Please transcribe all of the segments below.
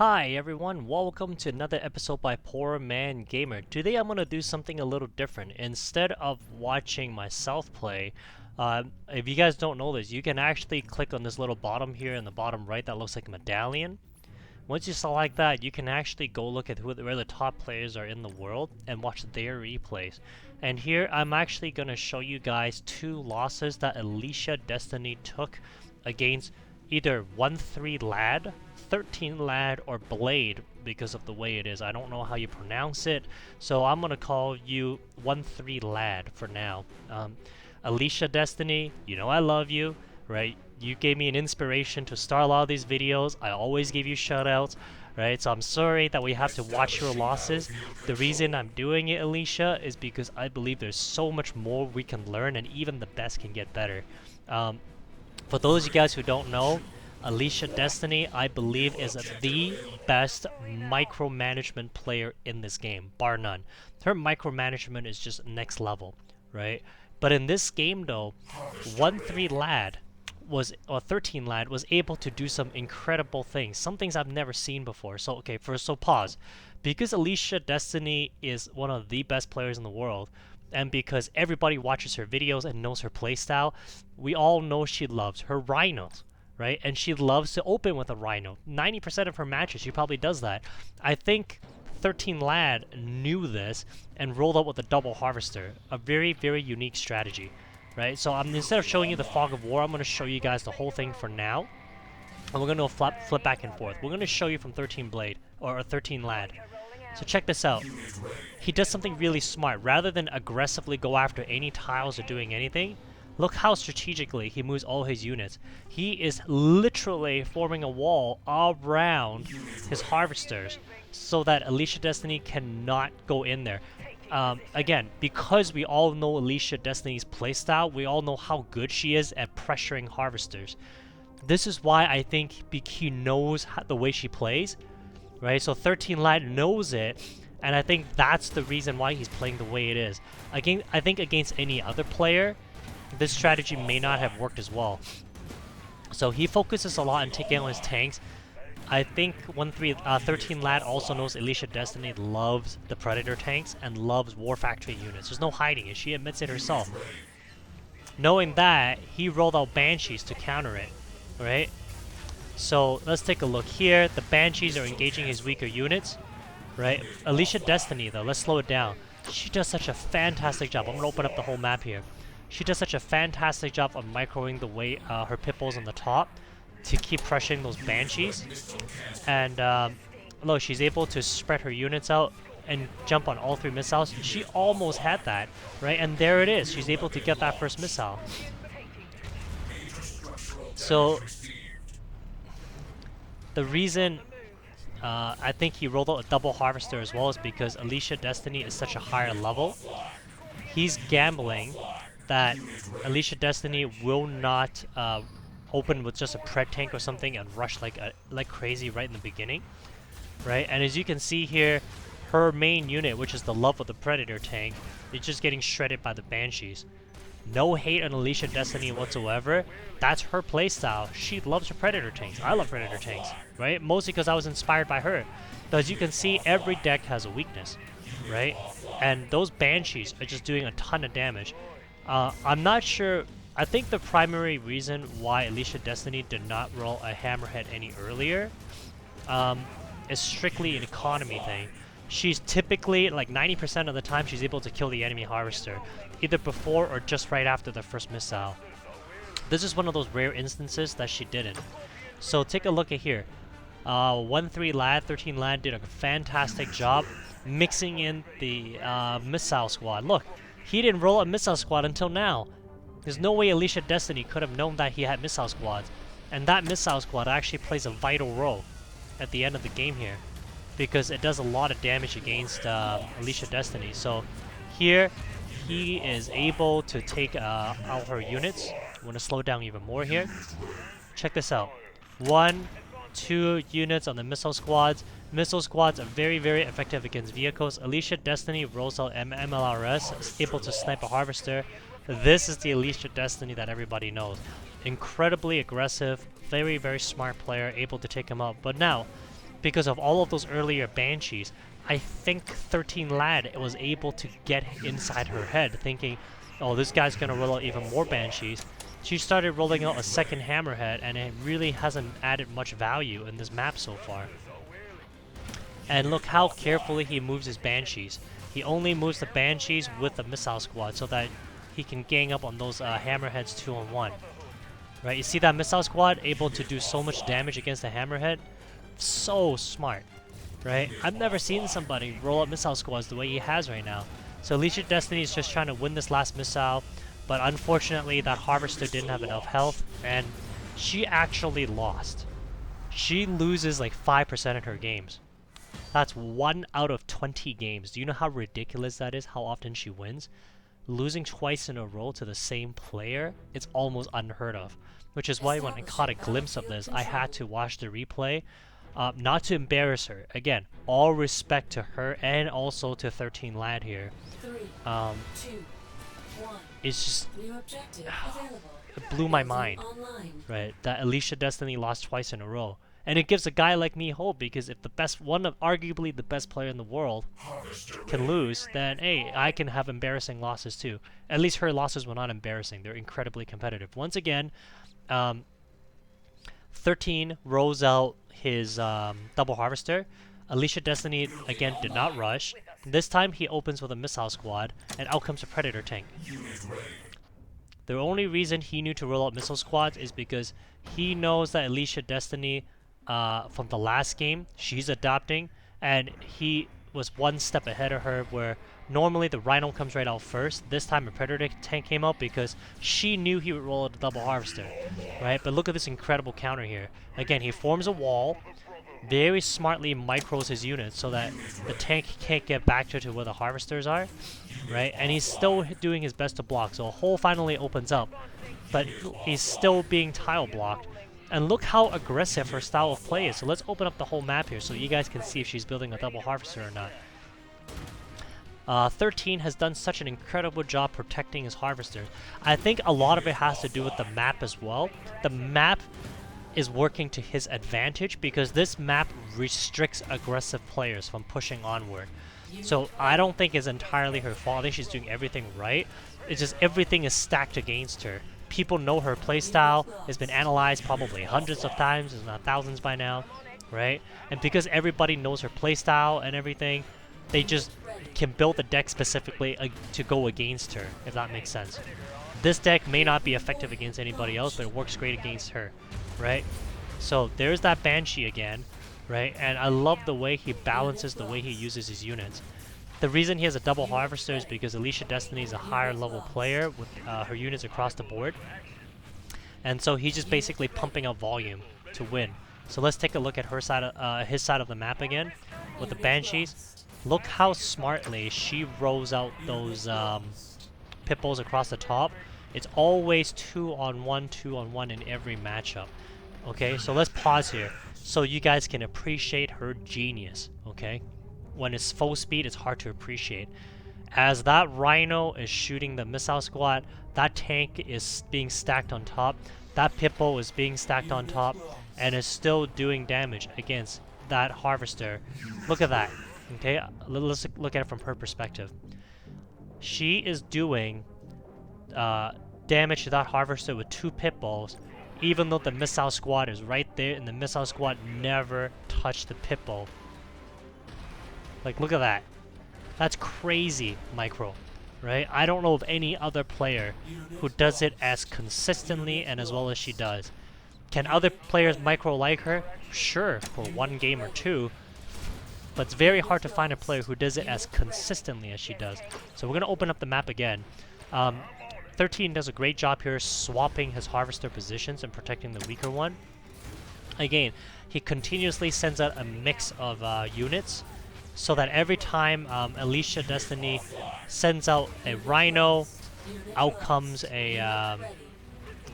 Hi everyone, welcome to another episode by Poor Man Gamer. Today I'm going to do something a little different. Instead of watching myself play, if you guys don't know this, you can actually click on this little bottom here in the bottom right that looks like a medallion. Once you select that, you can actually go look at where the top players are in the world and watch their replays. And here I'm actually going to show you guys two losses that Alicia Destiny took against either 1-3 Lad, 13 Lad, or Blade because of the way it is. I don't know how you pronounce it, so I'm going to call you 1-3 Lad for now. Alicia Destiny, you know I love you, right? You gave me an inspiration to start a lot of these videos. I always give you shoutouts, right? So I'm sorry that we have to watch your losses. The reason I'm doing it, Alicia, is because I believe there's so much more we can learn, and even the best can get better. For those of you guys who don't know, Alicia Destiny, I believe, is the best micromanagement player in this game, bar none. Her micromanagement is just next level, right? But in this game, though, 1-3 Lad or 13 Lad was able to do some incredible things, some things I've never seen before. So, okay, so pause. Because Alicia Destiny is one of the best players in the world, and because everybody watches her videos and knows her playstyle, we all know she loves her rhinos, right? And she loves to open with a rhino. 90% of her matches, she probably does that. I think 13 Lad knew this and rolled out with a double harvester, a very, very unique strategy, right? So instead of showing you the fog of war, I'm going to show you guys the whole thing for now, and we're going to flip back and forth. We're going to show you from 13 Blade or 13 Lad. So check this out. He does something really smart. Rather than aggressively go after any tiles or doing anything, look how strategically he moves all his units. He is literally forming a wall around his harvesters so that Alicia Destiny cannot go in there. Again, because we all know Alicia Destiny's playstyle, we all know how good she is at pressuring harvesters. This is why I think he knows the way she plays, right? So 13 Lad knows it, and I think that's the reason why he's playing the way it is. Again, I think against any other player, this strategy may not have worked as well. So he focuses a lot on taking out his tanks. I think 13 Lad also knows Alicia Destiny loves the Predator tanks and loves War Factory units. There's no hiding it. She admits it herself. Knowing that, he rolled out Banshees to counter it, right? So let's take a look here. The Banshees are engaging his weaker units, right? Alicia Destiny, though, let's slow it down. She does such a fantastic job. I'm going to open up the whole map here. She does such a fantastic job of microing the way her pit bulls on the top to keep pressuring those Banshees. And look, she's able to spread her units out and jump on all three missiles. She almost had that, right? And there it is. She's able to get that first missile. So the reason I think he rolled out a double harvester as well is because Alicia Destiny is such a higher level. He's gambling that Alicia Destiny will not open with just a pred tank or something and rush like crazy right in the beginning, right? And as you can see here, her main unit, which is the love of the Predator tank, is just getting shredded by the Banshees. No hate on Alicia Destiny whatsoever. That's her playstyle. She loves her Predator tanks. I love Predator tanks, right? Mostly because I was inspired by her. But as you can see, every deck has a weakness, right? And those Banshees are just doing a ton of damage. I'm not sure. I think the primary reason why Alicia Destiny did not roll a Hammerhead any earlier is strictly an economy thing. She's typically, like 90% of the time, she's able to kill the enemy harvester, either before or just right after the first missile. This is one of those rare instances that she didn't. So take a look at here. 1-3 Lad, 13 Lad did a fantastic job mixing in the missile squad. Look, he didn't roll a missile squad until now. There's no way Alicia Destiny could have known that he had missile squads. And that missile squad actually plays a vital role at the end of the game here, because it does a lot of damage against Alicia Destiny. So here, he is able to take out her units. I'm going to slow down even more here. Check this out. 1, 2 units on the missile squads. Missile squads are very, very effective against vehicles. Alicia Destiny rolls out MLRS, is able to snipe a harvester. This is the Alicia Destiny that everybody knows. Incredibly aggressive, very, very smart player, able to take him out. But now, because of all of those earlier Banshees, I think 13 Lad was able to get inside her head, thinking, oh, this guy's gonna roll out even more Banshees. She started rolling out a second Hammerhead, and it really hasn't added much value in this map so far. And look how carefully he moves his Banshees. He only moves the Banshees with the Missile Squad so that he can gang up on those Hammerheads 2-on-1. Right, you see that Missile Squad able to do so much damage against the Hammerhead? So smart, right? I've never seen somebody roll up Missile Squads the way he has right now. So Alicia Destiny is just trying to win this last missile, but unfortunately that Harvester didn't have enough health, and she actually lost. She loses like 5% of her games. That's 1 out of 20 games. Do you know how ridiculous that is, how often she wins? Losing twice in a row to the same player, it's almost unheard of. Which is why when I caught a glimpse of this, I had to watch the replay. Not to embarrass her. Again, all respect to her and also to 13 Lad here. It's just... it blew my mind, right? That Alicia Destiny lost twice in a row. And it gives a guy like me hope, because if the best, one of arguably the best player in the world can lose, then hey, I can have embarrassing losses too. At least her losses were not embarrassing. They're incredibly competitive. Once again, 13 rolls out his double harvester. Alicia Destiny again did not rush. This time he opens with a missile squad, and out comes a predator tank. The only reason he knew to roll out missile squads is because he knows that Alicia Destiny, from the last game, she's adopting, and he was one step ahead of her, where normally the Rhino comes right out first. This time a Predator tank came out because she knew he would roll out a double harvester, right? But look at this incredible counter here. Again, he forms a wall, very smartly micros his units so that the tank can't get back to where the harvesters are, right? And he's still doing his best to block, so a hole finally opens up, but he's still being tile blocked. And look how aggressive her style of play is. So let's open up the whole map here so you guys can see if she's building a double harvester or not. 13 has done such an incredible job protecting his harvesters. I think a lot of it has to do with the map as well. The map is working to his advantage because this map restricts aggressive players from pushing onward. So I don't think it's entirely her fault. I think she's doing everything right. It's just everything is stacked against her. People know her playstyle. It's been analyzed probably hundreds of times, if not thousands by now, right? And because everybody knows her playstyle and everything, they just can build the deck specifically to go against her, if that makes sense. This deck may not be effective against anybody else, but it works great against her, right? So there's that Banshee again, right? And I love the way he balances, the way he uses his units. The reason he has a double harvester is because Alicia Destiny is a higher level player with her units across the board. And so he's just basically pumping out volume to win. So let's take a look at her side, his side of the map again with the Banshees. Look how smartly she rolls out those Pippos across the top. It's always 2-on-1, 2-on-1 in every matchup. Okay, so let's pause here so you guys can appreciate her genius, okay? When it's full speed, it's hard to appreciate. As that Rhino is shooting the missile squad, that tank is being stacked on top, that Pippo is being stacked on top, and is still doing damage against that harvester. Look at that, okay? Let's look at it from her perspective. She is doing damage to that harvester with 2 Pippos, even though the missile squad is right there, and the missile squad never touched the Pippo. Like, look at that. That's crazy micro, right? I don't know of any other player who does it as consistently and as well as she does. Can other players micro like her? Sure, for 1 game or 2. But it's very hard to find a player who does it as consistently as she does. So we're going to open up the map again. 13 does a great job here swapping his harvester positions and protecting the weaker one. Again, he continuously sends out a mix of units, so that every time Alicia Destiny sends out a Rhino, out comes a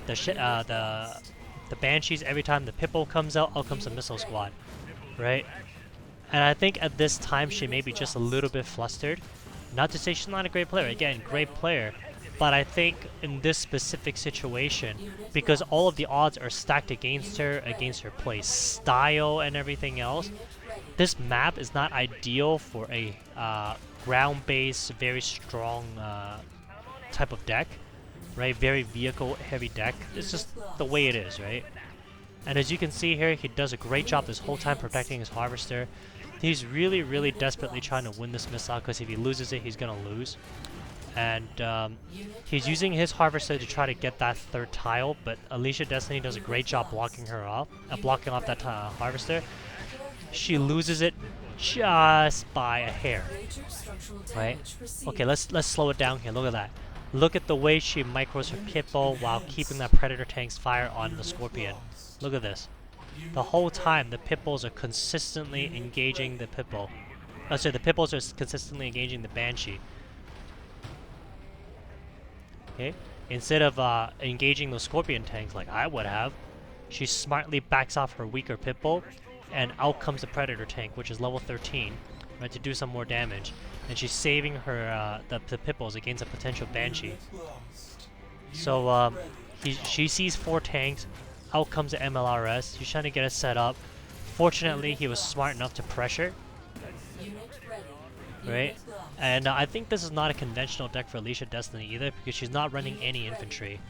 the Banshees. Every time the Pippo comes out comes a missile squad, right? And I think at this time she may be just a little bit flustered. Not to say she's not a great player. Again, great player, But I think in this specific situation, because all of the odds are stacked against her play style and everything else, this map is not ideal for a ground-based, very strong type of deck, right? Very vehicle-heavy deck. It's just the way it is, right? And as you can see here, he does a great job this whole time protecting his harvester. He's really, really desperately trying to win this missile because if he loses it, he's gonna lose. And he's using his harvester to try to get that third tile, but Alicia Destiny does a great job blocking her off, blocking off that harvester. She loses it just by a hair, right? Okay, let's slow it down here. Look at that. Look at the way she micros her Pitbull while keeping that Predator tank's fire on the Scorpion. Look at this. The whole time, the Pitbulls are consistently engaging the Pitbull. Oh, sorry, the Pitbulls are consistently engaging the Banshee. Okay? Instead of engaging those Scorpion tanks like I would have, she smartly backs off her weaker Pitbull, and out comes the Predator tank, which is level 13, right, to do some more damage. And she's saving her the Pitbulls against a potential Banshee. So she sees 4 tanks. Out comes the MLRS. He's trying to get it set up. Fortunately, he was smart enough to pressure. Right? And I think this is not a conventional deck for Alicia Destiny either, because she's not running any infantry.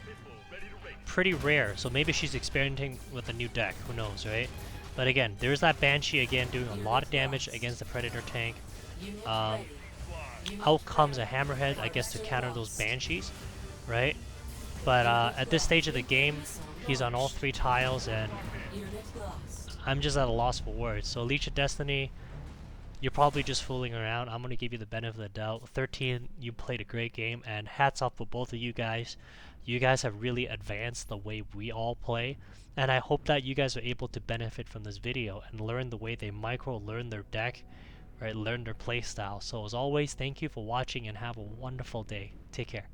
Pretty rare, so maybe she's experimenting with a new deck. Who knows, right? But again, there's that Banshee again doing a lot of damage against the Predator tank. Out comes a Hammerhead, I guess, to counter those Banshees, right? But at this stage of the game, he's on all 3 tiles, and I'm just at a loss for words. So Alicia Destiny, you're probably just fooling around. I'm going to give you the benefit of the doubt. 13, you played a great game, and hats off for both of you guys. You guys have really advanced the way we all play, and I hope that you guys are able to benefit from this video and learn the way they learn their deck, right? Learn their play style. So as always, thank you for watching and have a wonderful day. Take care.